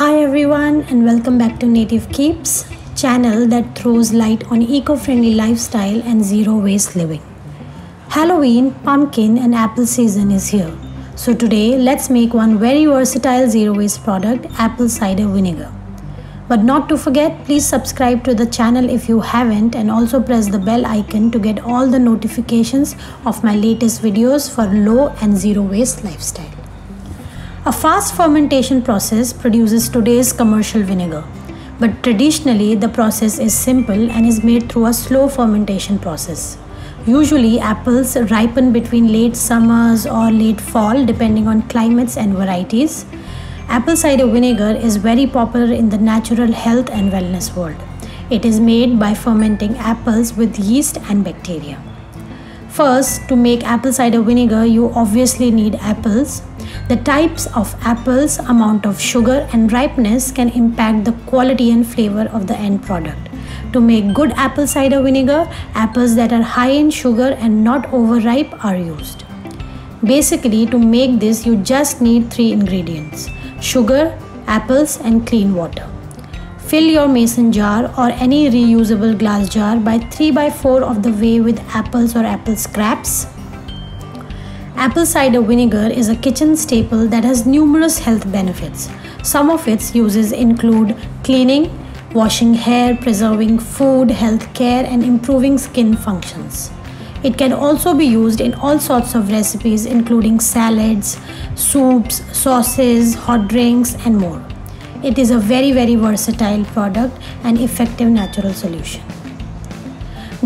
Hi everyone and welcome back to Native Keeps, channel that throws light on eco-friendly lifestyle and zero waste living. Halloween, pumpkin and apple season is here. So today let's make one very versatile zero waste product, apple cider vinegar. But not to forget, please subscribe to the channel if you haven't and also press the bell icon to get all the notifications of my latest videos for low and zero waste lifestyle. A fast fermentation process produces today's commercial vinegar, but traditionally the process is simple and is made through a slow fermentation process. Usually apples ripen between late summers or late fall depending on climates and varieties. Apple cider vinegar is very popular in the natural health and wellness world. It is made by fermenting apples with yeast and bacteria. First, to make apple cider vinegar, you obviously need apples. The types of apples, amount of sugar and ripeness can impact the quality and flavor of the end product. To make good apple cider vinegar, apples that are high in sugar and not overripe are used. Basically, to make this, you just need 3 ingredients: sugar, apples and clean water. Fill your mason jar or any reusable glass jar by 3/4 of the way with apples or apple scraps. Apple cider vinegar is a kitchen staple that has numerous health benefits. Some of its uses include cleaning, washing hair, preserving food, health care, and improving skin functions. It can also be used in all sorts of recipes including salads, soups, sauces, hot drinks, and more. It is a very versatile product and effective natural solution.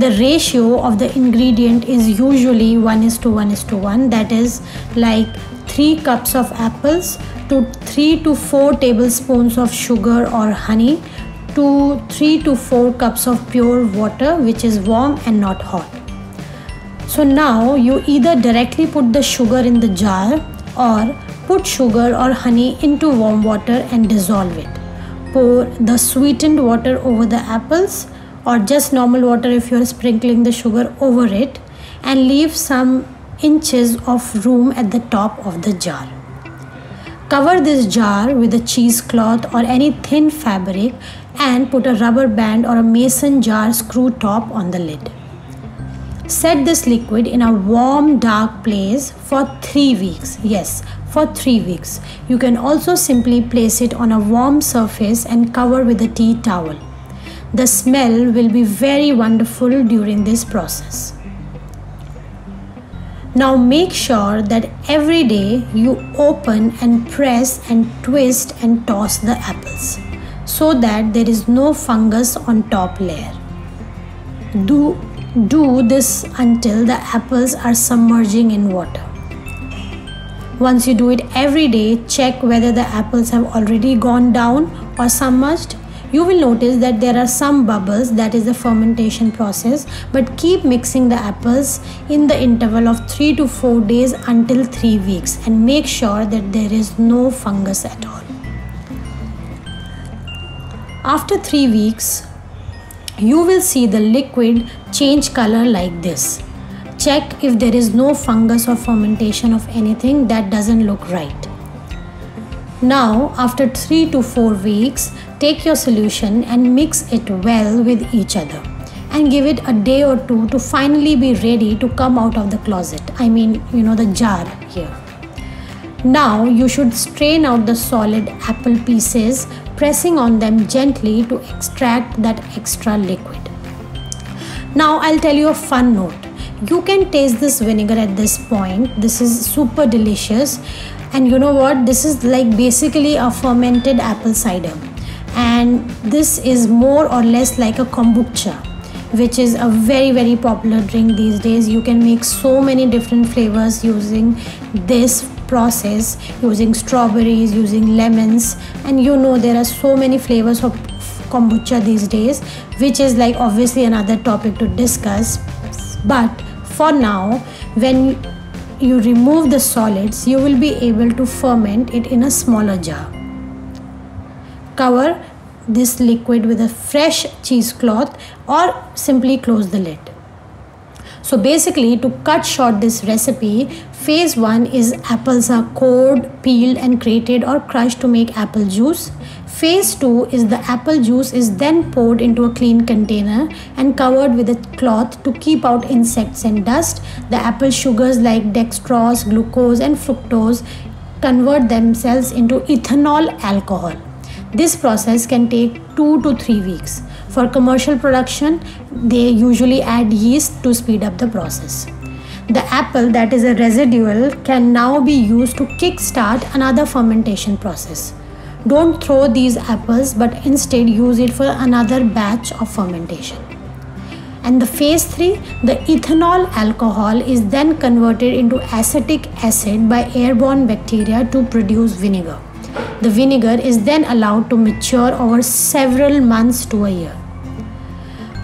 The ratio of the ingredient is usually 1:1:1, that is like 3 cups of apples to 3 to 4 tablespoons of sugar or honey to 3 to 4 cups of pure water which is warm and not hot. So now you either directly put the sugar in the jar or put sugar or honey into warm water and dissolve it. Pour the sweetened water over the apples or just normal water if you are sprinkling the sugar over it, and leave some inches of room at the top of the jar. Cover this jar with a cheesecloth or any thin fabric and put a rubber band or a mason jar screw top on the lid. Set this liquid in a warm, dark place for 3 weeks. Yes, for 3 weeks. You can also simply place it on a warm surface and cover with a tea towel. The smell will be very wonderful during this process. Now make sure that every day you open and press and twist and toss the apples so that there is no fungus on top layer. Do this until the apples are submerging in water. Once you do it every day, check whether the apples have already gone down or submerged. You will notice that there are some bubbles, that is the fermentation process, but keep mixing the apples in the interval of 3 to 4 days until 3 weeks and make sure that there is no fungus at all. After 3 weeks, you will see the liquid change color like this. Check if there is no fungus or fermentation of anything that doesn't look right. Now, after 3 to 4 weeks, take your solution and mix it well with each other and give it a day or 2 to finally be ready to come out of the closet. I mean, the jar here. Now, you should strain out the solid apple pieces, pressing on them gently to extract that extra liquid. Now, I'll tell you a fun note. You can taste this vinegar at this point. This is super delicious. And you know what? This is like basically a fermented apple cider. And this is more or less like a kombucha, which is a very popular drink these days. You can make so many different flavors using this process, using strawberries, using lemons, and there are so many flavors of kombucha these days, which is like obviously another topic to discuss. But for now, when you remove the solids, you will be able to ferment it in a smaller jar. Cover this liquid with a fresh cheesecloth or simply close the lid. So basically, to cut short this recipe, phase 1 is apples are cored, peeled and grated or crushed to make apple juice. phase 2 is the apple juice is then poured into a clean container and covered with a cloth to keep out insects and dust. The apple sugars like dextrose, glucose and fructose convert themselves into ethanol alcohol. This process can take 2 to 3 weeks. For commercial production, they usually add yeast to speed up the process. The apple that is a residual can now be used to kickstart another fermentation process. Don't throw these apples, but instead use it for another batch of fermentation. And the phase 3, the ethanol alcohol is then converted into acetic acid by airborne bacteria to produce vinegar. The vinegar is then allowed to mature over several months to a year.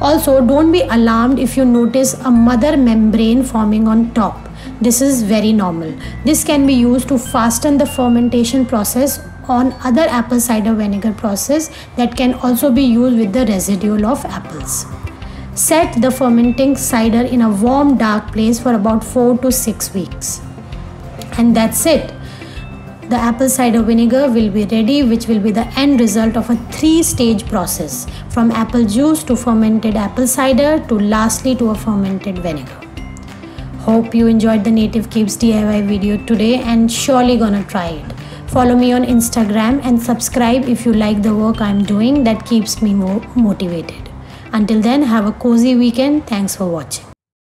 Also, don't be alarmed if you notice a mother membrane forming on top. This is very normal. This can be used to fasten the fermentation process on other apple cider vinegar process that can also be used with the residual of apples. Set the fermenting cider in a warm, dark place for about 4 to 6 weeks. And that's it. The apple cider vinegar will be ready, which will be the end result of a 3-stage process, from apple juice to fermented apple cider to lastly to a fermented vinegar. Hope you enjoyed the Native Keeps DIY video today and surely gonna try it. Follow me on Instagram and subscribe if you like the work I'm doing. That keeps me more motivated. Until then, have a cozy weekend. Thanks for watching.